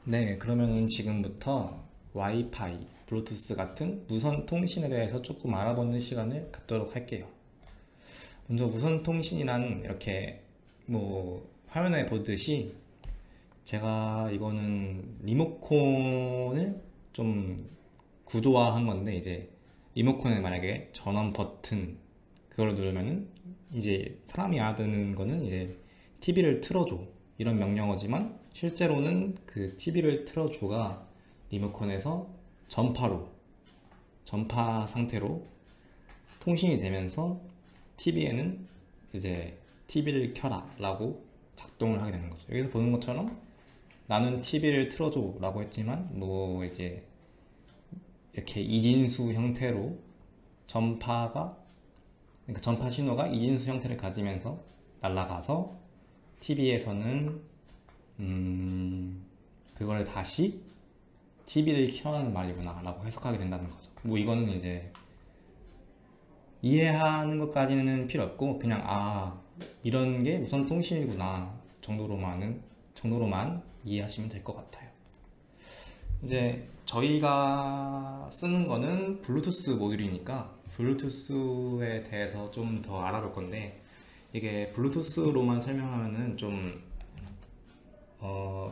네, 그러면은 지금부터 와이파이, 블루투스 같은 무선 통신에 대해서 조금 알아보는 시간을 갖도록 할게요. 먼저 무선 통신이란 이렇게 화면에 보듯이 제가 이거는 리모컨을 좀 구조화한 건데, 이제 리모컨에 만약에 전원 버튼 그걸 누르면은 이제 사람이 알아듣는 거는 이제 TV를 틀어줘 이런 명령어지만, 실제로는 그 TV를 틀어줘가 리모컨에서 전파 상태로 통신이 되면서 TV에는 이제 TV를 켜라 라고 작동을 하게 되는 거죠. 여기서 보는 것처럼 나는 TV를 틀어줘 라고 했지만, 이제 이렇게 이진수 형태로 전파가, 그러니까 전파 신호가 이진수 형태를 가지면서 날아가서 TV에서는 그걸 다시 TV를 켜라는 말이구나 라고 해석하게 된다는 거죠. 이거는 이제 이해하는 것까지는 필요 없고, 그냥 이런 게 무선 통신이구나 정도로만 이해하시면 될 것 같아요. 이제 저희가 쓰는 거는 블루투스 모듈이니까 블루투스에 대해서 좀 더 알아볼 건데, 이게 블루투스로만 설명하면은 좀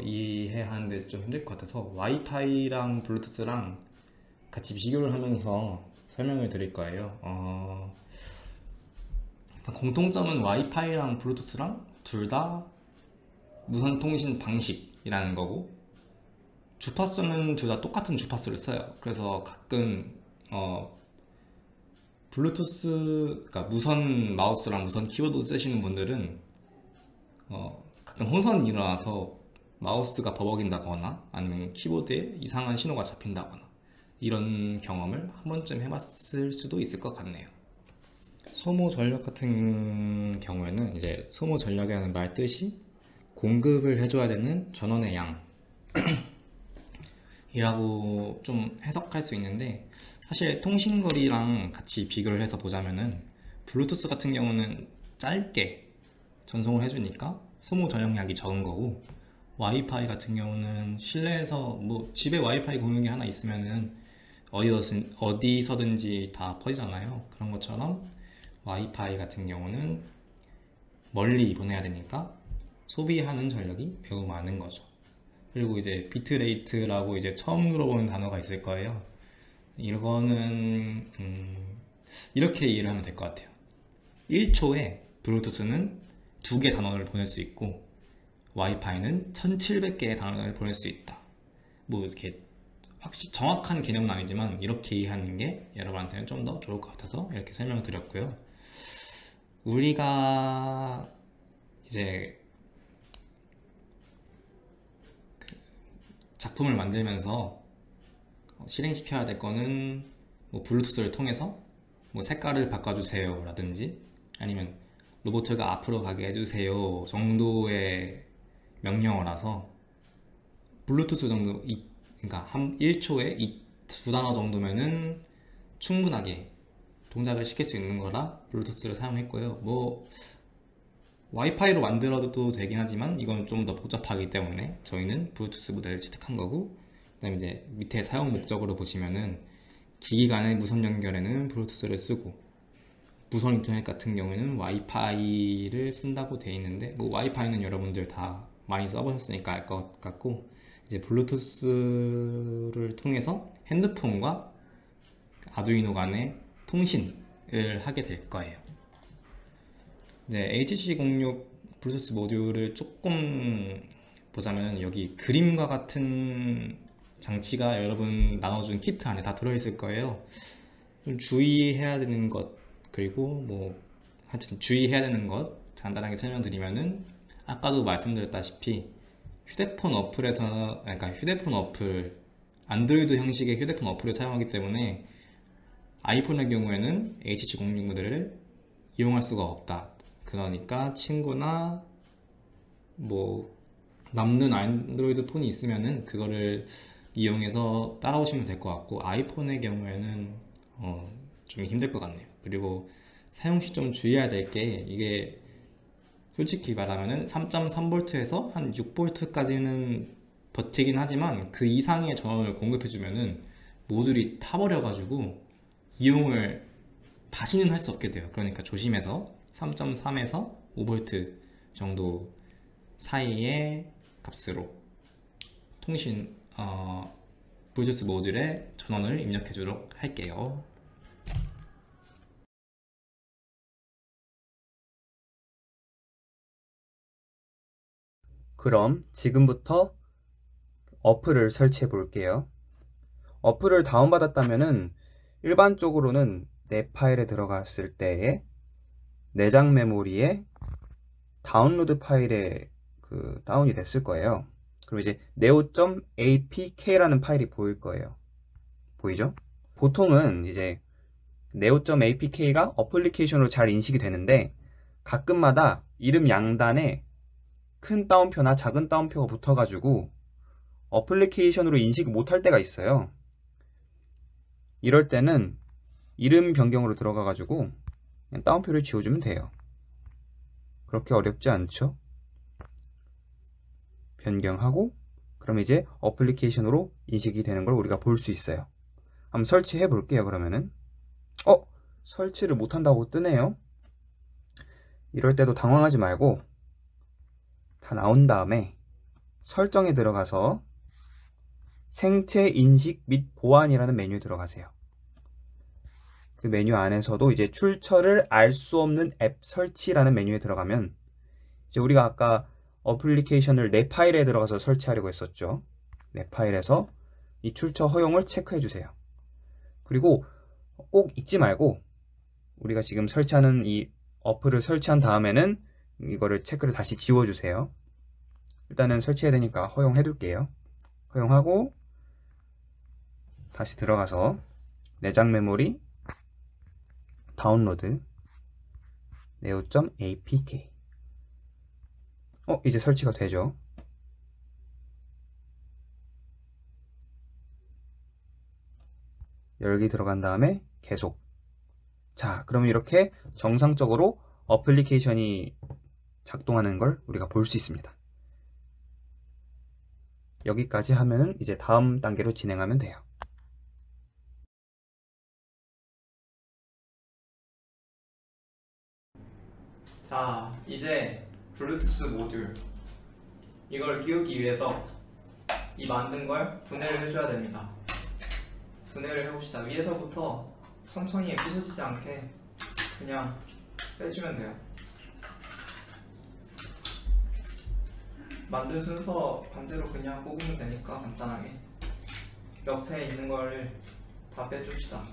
이해하는데 좀 힘들 것 같아서 와이파이랑 블루투스랑 같이 비교를 하면서 설명을 드릴 거예요. 공통점은 와이파이랑 블루투스랑 둘 다 무선 통신 방식이라는 거고, 주파수는 둘 다 똑같은 주파수를 써요. 그래서 가끔 블루투스, 그러니까 무선 마우스랑 무선 키보드 쓰시는 분들은 가끔 혼선이 일어나서 마우스가 버벅인다거나 아니면 키보드에 이상한 신호가 잡힌다거나 이런 경험을 한 번쯤 해봤을 수도 있을 것 같네요. 소모 전력 같은 경우에는 이제 소모 전력이라는 말 뜻이 공급을 해줘야 되는 전원의 양이라고 좀 해석할 수 있는데, 사실 통신거리랑 같이 비교를 해서 보자면은 블루투스 같은 경우는 짧게 전송을 해주니까 소모 전력량이 적은 거고, 와이파이 같은 경우는 실내에서 집에 와이파이 공용이 하나 있으면은 어디서든지 다 퍼지잖아요. 그런 것처럼 와이파이 같은 경우는 멀리 보내야 되니까 소비하는 전력이 매우 많은 거죠. 그리고 이제 비트레이트라고 이제 처음 들어보는 단어가 있을 거예요. 이거는 이렇게 이해를 하면 될 것 같아요. 1초에 블루투스는 2개 단원을 보낼 수 있고 와이파이는 1700개의 단원을 보낼 수 있다. 이렇게 확실히 정확한 개념은 아니지만 이렇게 이해하는 게 여러분한테는 좀 더 좋을 것 같아서 이렇게 설명을 드렸고요. 우리가 이제 작품을 만들면서 실행시켜야 될 거는 블루투스를 통해서 색깔을 바꿔주세요 라든지, 아니면 로봇가 앞으로 가게 해주세요 정도의 명령어라서 블루투스 정도, 그러니까 한 1초에 이 두 단어 정도면은 충분하게 동작을 시킬 수 있는 거라 블루투스를 사용했고요. 와이파이로 만들어도 되긴 하지만 이건 좀 더 복잡하기 때문에 저희는 블루투스 모델을 채택한 거고, 그 다음에 이제 밑에 사용 목적으로 보시면은 기기 간의 무선 연결에는 블루투스를 쓰고, 무선 인터넷 같은 경우에는 와이파이를 쓴다고 되어 있는데, 와이파이는 여러분들 다 많이 써보셨으니까 알 것 같고, 이제 블루투스를 통해서 핸드폰과 아두이노 간의 통신을 하게 될 거예요. 이제 HC06 블루투스 모듈을 조금 보자면, 여기 그림과 같은 장치가 여러분 나눠준 키트 안에 다 들어있을 거예요. 좀 주의해야 되는 것, 그리고 하여튼 주의해야 되는 것 간단하게 설명드리면은, 아까도 말씀드렸다시피 휴대폰 어플에서, 그러니까 안드로이드 형식의 휴대폰 어플을 사용하기 때문에 아이폰의 경우에는 HC06 모델을 이용할 수가 없다. 그러니까 친구나 남는 안드로이드 폰이 있으면은 그거를 이용해서 따라오시면 될 것 같고, 아이폰의 경우에는 좀 힘들 것 같네요. 그리고 사용 시 좀 주의해야 될 게, 이게 솔직히 말하면은 3.3V에서 한 6V까지는 버티긴 하지만 그 이상의 전원을 공급해주면은 모듈이 타버려가지고 이용을 다시는 할 수 없게 돼요. 그러니까 조심해서 3.3에서 5V 정도 사이의 값으로 통신 블루투스 모듈에 전원을 입력해 주도록 할게요. 그럼 지금부터 어플을 설치해 볼게요. 어플을 다운받았다면은 일반적으로는 내 파일에 들어갔을 때에 내장 메모리에 다운로드 파일에 다운이 됐을 거예요. 그럼 이제 neo.apk라는 파일이 보일 거예요. 보이죠? 보통은 이제 neo.apk가 어플리케이션으로 잘 인식이 되는데 가끔마다 이름 양단에 큰 따옴표나 작은 따옴표가 붙어가지고 어플리케이션으로 인식 못할 때가 있어요. 이럴 때는 이름 변경으로 들어가가지고 그냥 따옴표를 지워주면 돼요. 그렇게 어렵지 않죠? 변경하고 그럼 이제 어플리케이션으로 인식이 되는 걸 우리가 볼 수 있어요. 한번 설치해 볼게요. 그러면은 설치를 못한다고 뜨네요. 이럴 때도 당황하지 말고 다 나온 다음에 설정에 들어가서 생체 인식 및 보안이라는 메뉴에 들어가세요. 그 메뉴 안에서도 이제 출처를 알 수 없는 앱 설치라는 메뉴에 들어가면 이제 우리가 아까 어플리케이션을 내 파일에 들어가서 설치하려고 했었죠. 내 파일에서 이 출처 허용을 체크해 주세요. 그리고 꼭 잊지 말고 우리가 지금 설치하는 이 어플을 설치한 다음에는 이거를 체크를 다시 지워주세요. 일단은 설치해야 되니까 허용해 둘게요. 허용하고 다시 들어가서 내장 메모리 다운로드 neo.apk 이제 설치가 되죠. 열기 들어간 다음에 계속. 자, 그러면 이렇게 정상적으로 어플리케이션이 작동하는 걸 우리가 볼 수 있습니다. 여기까지 하면은 이제 다음 단계로 진행하면 돼요. 자, 이제 블루투스 모듈 이걸 끼우기 위해서 이 만든 걸 분해를 해줘야 됩니다. 분해를 해봅시다. 위에서부터 천천히 부서지지 않게 그냥 빼주면 돼요. 만든 순서 반대로 그냥 꼽으면 되니까 간단하게 옆에 있는 거를 다 빼줍시다.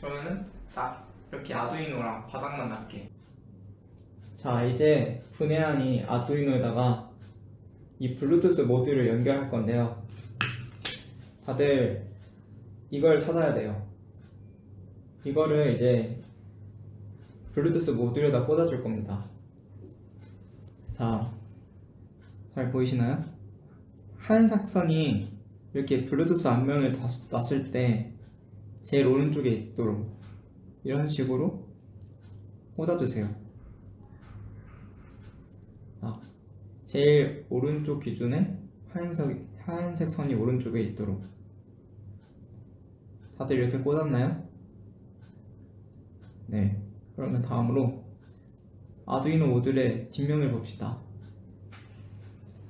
그러면은 딱 이렇게 아두이노랑 바닥만 닿게. 자, 이제 분해한 이 아두이노에다가 이 블루투스 모듈을 연결할 건데요. 다들 이걸 찾아야 돼요. 이거를 이제 블루투스 모듈에다 꽂아줄 겁니다. 자, 잘 보이시나요? 하얀색 선이 이렇게 블루투스 앞면을 놨을 때 제일 오른쪽에 있도록 이런 식으로 꽂아주세요. 제일 오른쪽 기준에 하얀색 선이 오른쪽에 있도록. 다들 이렇게 꽂았나요? 네. 그러면 다음으로 아두이노 모듈의 뒷면을 봅시다.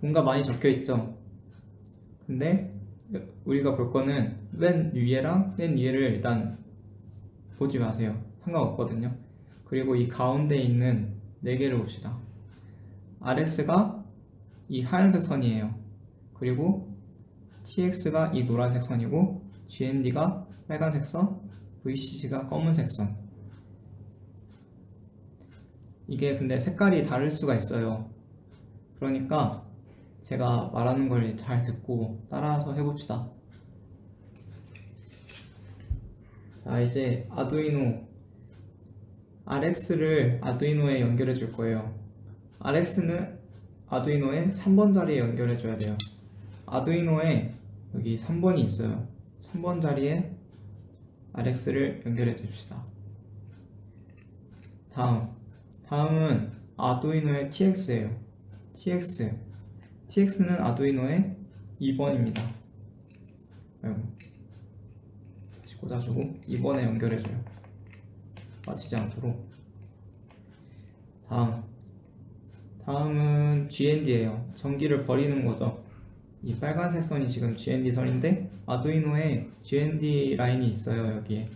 뭔가 많이 적혀 있죠? 근데 우리가 볼 거는 맨 위에랑 맨 위에를 일단 보지 마세요. 상관없거든요. 그리고 이 가운데 있는 4개를 봅시다. RX가 이 하얀색 선이에요. 그리고 TX가 이 노란색 선이고 GND가 빨간색 선, VCC가 검은색 선. 이게 근데 색깔이 다를 수가 있어요. 그러니까 제가 말하는 걸 잘 듣고 따라서 해봅시다. 자, 이제 아두이노 RX를 아두이노에 연결해 줄 거예요. RX는 아두이노에 3번 자리에 연결해 줘야 돼요. 아두이노에 여기 3번이 있어요. 3번 자리에 RX를 연결해 줍시다. 다음은 아두이노의 TX예요. TX는 아두이노의 2번입니다. 다시 꽂아주고 2번에 연결해줘요. 빠지지 않도록. 다음은 GND예요. 전기를 버리는 거죠. 이 빨간색 선이 지금 GND 선인데 아두이노에 GND 라인이 있어요. 여기에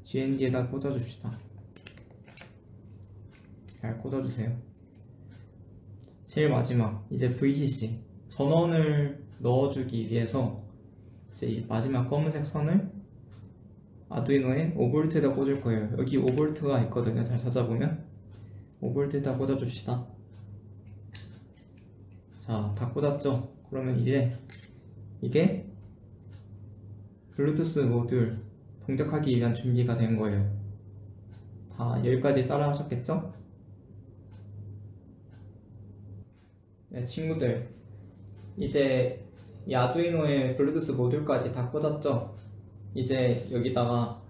GND에다 꽂아줍시다. 잘 꽂아주세요. 제일 마지막 이제 VCC 전원을 넣어주기 위해서 이제 이 마지막 검은색 선을 아두이노에 5V에다 꽂을 거예요. 여기 5V가 있거든요. 잘 찾아보면 5V에다 꽂아줍시다. 자, 다 꽂았죠? 그러면 이제 이게 블루투스 모듈 동작하기 위한 준비가 된 거예요. 다 여기까지 따라 하셨겠죠? 네, 친구들, 이제 이 아두이노의 블루투스 모듈까지 다 꽂았죠? 이제 여기다가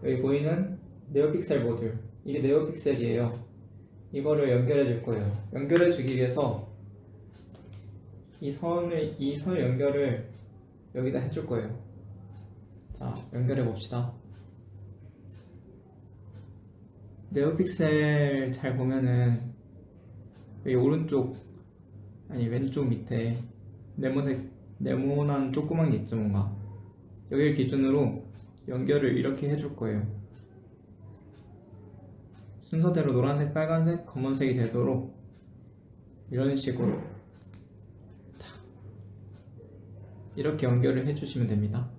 여기 보이는 네오픽셀 모듈, 이게 네오픽셀이에요. 이거를 연결해 줄 거예요. 연결해 주기 위해서 이 선 연결을 여기다 해줄 거예요. 자, 연결해 봅시다. 네오픽셀 잘 보면은 여기 왼쪽 밑에 네모난 조그만 게 있죠, 뭔가. 여기를 기준으로 연결을 이렇게 해줄 거예요. 순서대로 노란색, 빨간색, 검은색이 되도록 이런 식으로 이렇게 연결을 해주시면 됩니다.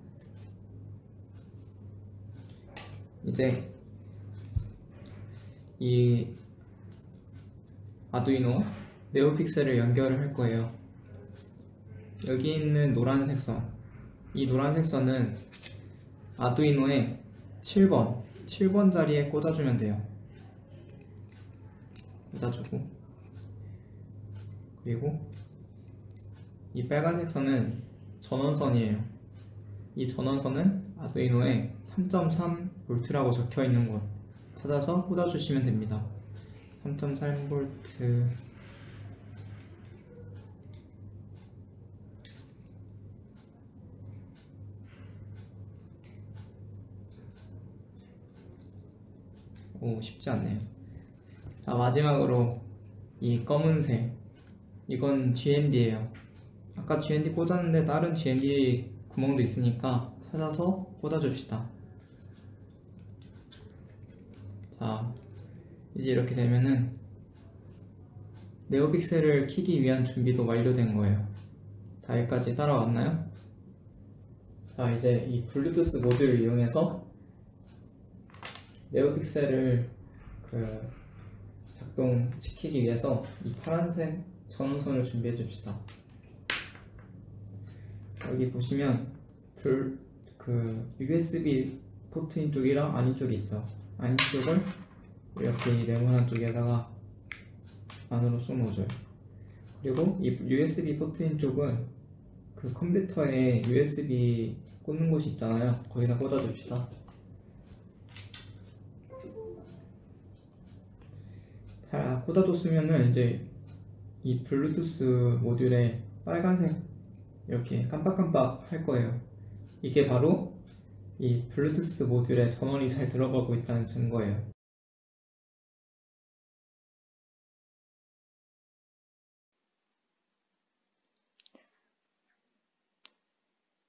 이제 이 아두이노 네오픽셀을 연결을 할 거예요. 여기 있는 노란색 선, 이 노란색 선은 아두이노의 7번 자리에 꽂아주면 돼요. 꽂아주고, 그리고 이 빨간색 선은 전원선이에요. 이 전원선은 아두이노에 3.3V라고 적혀있는 곳 찾아서 꽂아주시면 됩니다. 3.3V. 오, 쉽지 않네요. 자, 마지막으로 이 검은색, 이건 GND예요. 아까 GND 꽂았는데 다른 GND 구멍도 있으니까 찾아서 꽂아줍시다. 자, 이제 이렇게 되면은 네오픽셀을 켜기 위한 준비도 완료된 거예요. 다 여기까지 따라왔나요? 자, 이제 이 블루투스 모듈을 이용해서 네오픽셀을 작동시키기 위해서 이 파란색 전원선을 준비해 줍시다. 여기 보시면 USB 포트인 쪽이랑 아닌 쪽이 있죠. 아닌 쪽을 이렇게 이 네모난 쪽에다가 안으로 쏘아줘요. 그리고 이 USB 포트인 쪽은 그 컴퓨터에 USB 꽂는 곳이 있잖아요. 거기다 꽂아줍시다. 잘 꽂아줬으면은 이제 이 블루투스 모듈에 빨간색 이렇게 깜빡깜빡 할 거예요. 이게 바로 이 블루투스 모듈에 전원이 잘 들어가고 있다는 증거예요.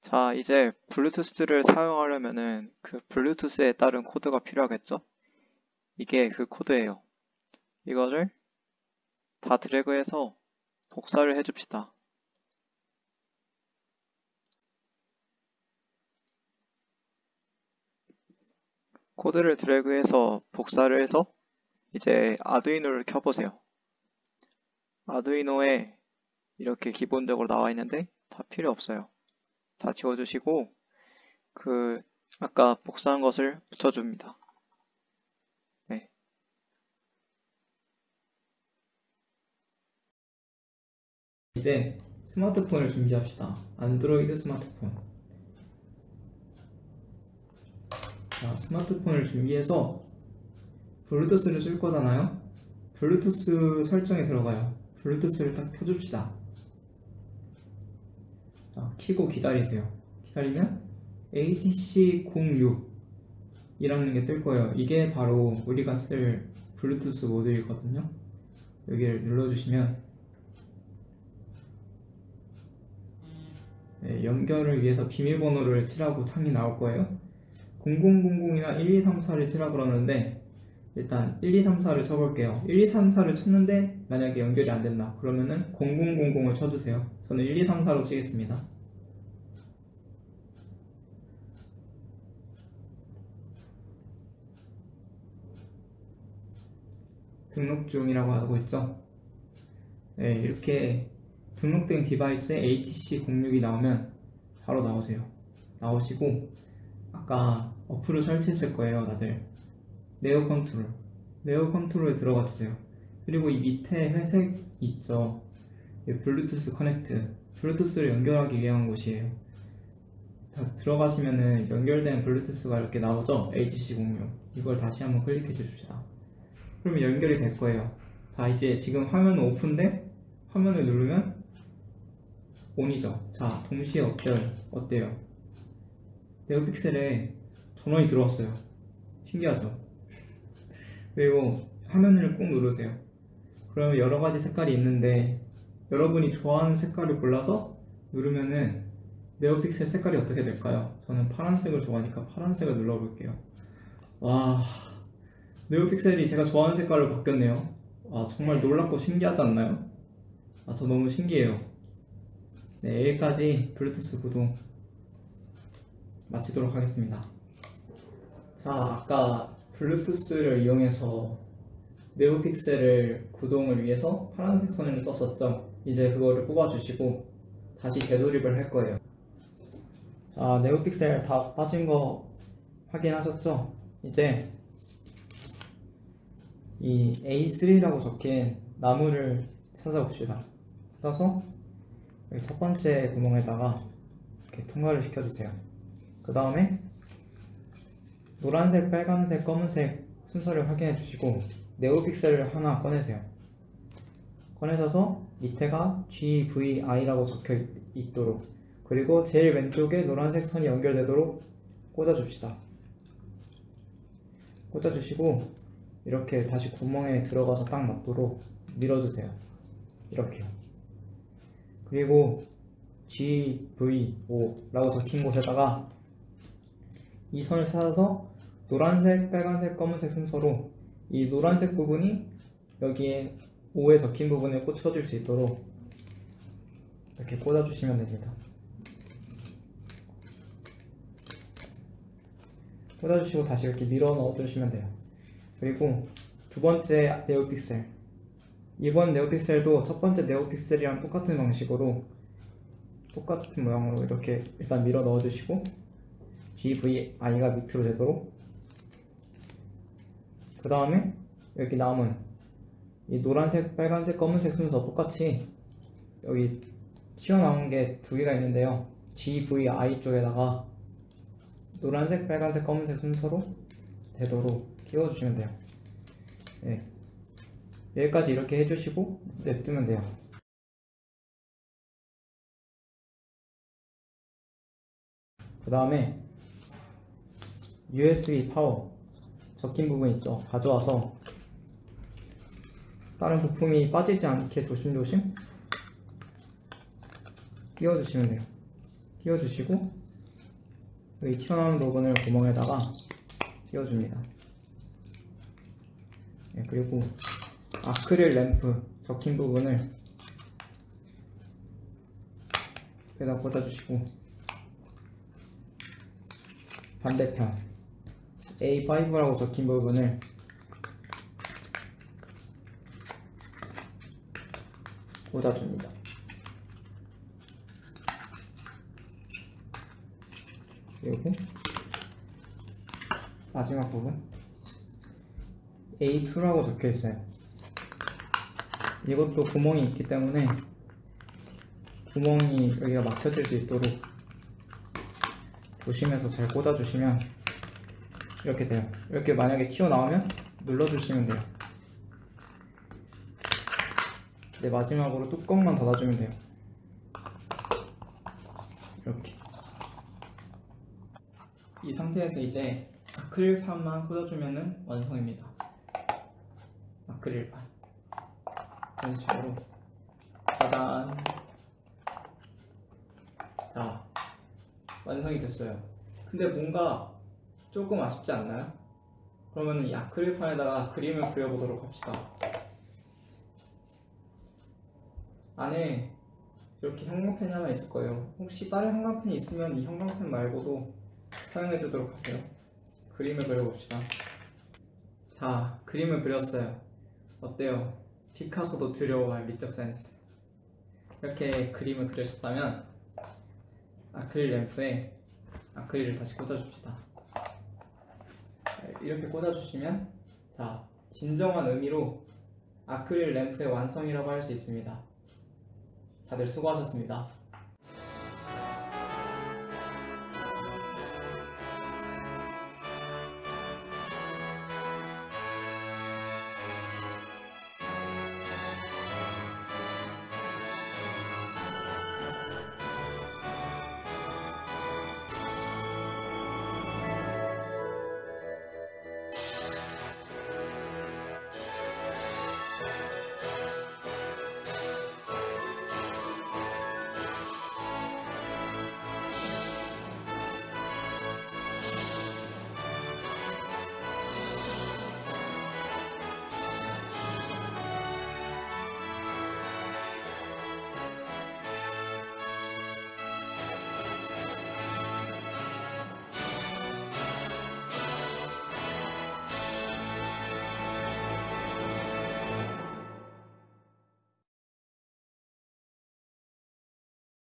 자, 이제 블루투스를 사용하려면은 그 블루투스에 따른 코드가 필요하겠죠? 이게 그 코드예요. 이거를 다 드래그해서 복사를 해줍시다. 코드를 드래그해서 복사를 해서 이제 아두이노를 켜보세요. 아두이노에 이렇게 기본적으로 나와 있는데 다 필요 없어요. 다 지워주시고 아까 복사한 것을 붙여줍니다. 네. 이제 스마트폰을 준비합시다. 안드로이드 스마트폰. 자, 스마트폰을 준비해서 블루투스를 쓸 거잖아요. 블루투스 설정에 들어가요. 블루투스를 딱 켜줍시다. 자, 켜고 기다리세요. 기다리면 HC06 이라는 게 뜰 거예요. 이게 바로 우리가 쓸 블루투스 모듈이거든요. 여기를 눌러주시면 연결을 위해서 비밀번호를 칠하고 창이 나올 거예요. 0000이나 1234를 치라 그러는데 일단 1234를 쳐볼게요. 1234를 쳤는데 만약에 연결이 안 된다 그러면은 0000을 쳐주세요. 저는 1234로 치겠습니다. 등록 중이라고 하고 있죠. 네, 이렇게 등록된 디바이스에 HC06이 나오면 바로 나오시고 아까 어플을 설치했을 거예요. 다들 네오 컨트롤에 들어가 주세요. 그리고 이 밑에 회색 있죠. 블루투스 커넥트, 블루투스를 연결하기 위한 곳이에요. 다시 들어가시면은 연결된 블루투스가 이렇게 나오죠. HC06 이걸 다시 한번 클릭해 주십시다. 그러면 연결이 될 거예요. 자, 이제 지금 화면은 오픈데 화면을 누르면 ON이죠. 자, 동시에 어때요? 네오픽셀에 전원이 들어왔어요. 신기하죠? 그리고 화면을 꼭 누르세요. 그러면 여러 가지 색깔이 있는데 여러분이 좋아하는 색깔을 골라서 누르면은 네오픽셀 색깔이 어떻게 될까요? 저는 파란색을 좋아하니까 파란색을 눌러볼게요. 와, 네오픽셀이 제가 좋아하는 색깔로 바뀌었네요. 와, 정말 놀랍고 신기하지 않나요? 저 너무 신기해요. 네, 여기까지 블루투스 구동 마치도록 하겠습니다. 자, 아까 블루투스를 이용해서 네오픽셀을 구동을 위해서 파란색 선을 썼었죠. 이제 그거를 뽑아주시고 다시 재조립을 할 거예요. 자, 네오픽셀 다 빠진 거 확인하셨죠? 이제 이 A3라고 적힌 나무를 찾아봅시다. 찾아서 여기 첫 번째 구멍에다가 이렇게 통과를 시켜주세요. 그 다음에 노란색, 빨간색, 검은색 순서를 확인해 주시고 네오픽셀을 하나 꺼내세요. 꺼내셔서 밑에가 GVI라고 적혀 있도록, 그리고 제일 왼쪽에 노란색 선이 연결되도록 꽂아줍시다. 꽂아주시고 이렇게 다시 구멍에 들어가서 딱 맞도록 밀어주세요. 이렇게요. 그리고 GVO라고 적힌 곳에다가 이 선을 찾아서 노란색, 빨간색, 검은색 순서로 이 노란색 부분이 여기에 5에 적힌 부분에 꽂혀줄 수 있도록 이렇게 꽂아주시면 됩니다. 꽂아주시고 다시 이렇게 밀어 넣어주시면 돼요. 그리고 두 번째 네오픽셀, 이번 네오픽셀도 첫 번째 네오픽셀이랑 똑같은 방식으로 똑같은 모양으로 이렇게 일단 밀어 넣어주시고 GVI가 밑으로 되도록, 그 다음에 여기 남은 이 노란색, 빨간색, 검은색 순서 똑같이 여기 튀어나온 게 두 개가 있는데요. GVI 쪽에다가 노란색, 빨간색, 검은색 순서로 되도록 끼워주시면 돼요. 네. 여기까지 이렇게 해주시고 냅두면 돼요. 그 다음에 USB 파워 적힌 부분 있죠. 가져와서 다른 부품이 빠지지 않게 조심조심 끼워주시면 돼요. 끼워주시고 여기 튀어나오는 부분을 구멍에다가 끼워줍니다. 네, 그리고 아크릴 램프 적힌 부분을 여기다 꽂아주시고 반대편 A5라고 적힌 부분을 꽂아줍니다. 그리고 마지막 부분 A2라고 적혀 있어요. 이것도 구멍이 있기 때문에 구멍이 여기가 막혀질 수 있도록 조심해서 잘 꽂아주시면 이렇게 돼요. 이렇게 만약에 튀어나오면 눌러주시면 돼요. 이제 마지막으로 뚜껑만 닫아주면 돼요. 이렇게. 이 상태에서 이제 아크릴판만 꽂아주면 완성입니다. 아크릴판. 이런 식으로. 짜잔. 자, 완성이 됐어요. 근데 뭔가 조금 아쉽지 않나요? 그러면 이 아크릴판에다가 그림을 그려보도록 합시다. 안에 이렇게 형광펜이 하나 있을 거예요. 혹시 다른 형광펜이 있으면 이 형광펜 말고도 사용해 주도록 하세요. 그림을 그려봅시다. 자, 그림을 그렸어요. 어때요? 피카소도 두려워할 미적 센스. 이렇게 그림을 그리셨다면 아크릴 램프에 아크릴을 다시 꽂아줍시다. 이렇게 꽂아주시면 자, 진정한 의미로 아크릴 램프의 완성이라고 할 수 있습니다. 다들 수고하셨습니다.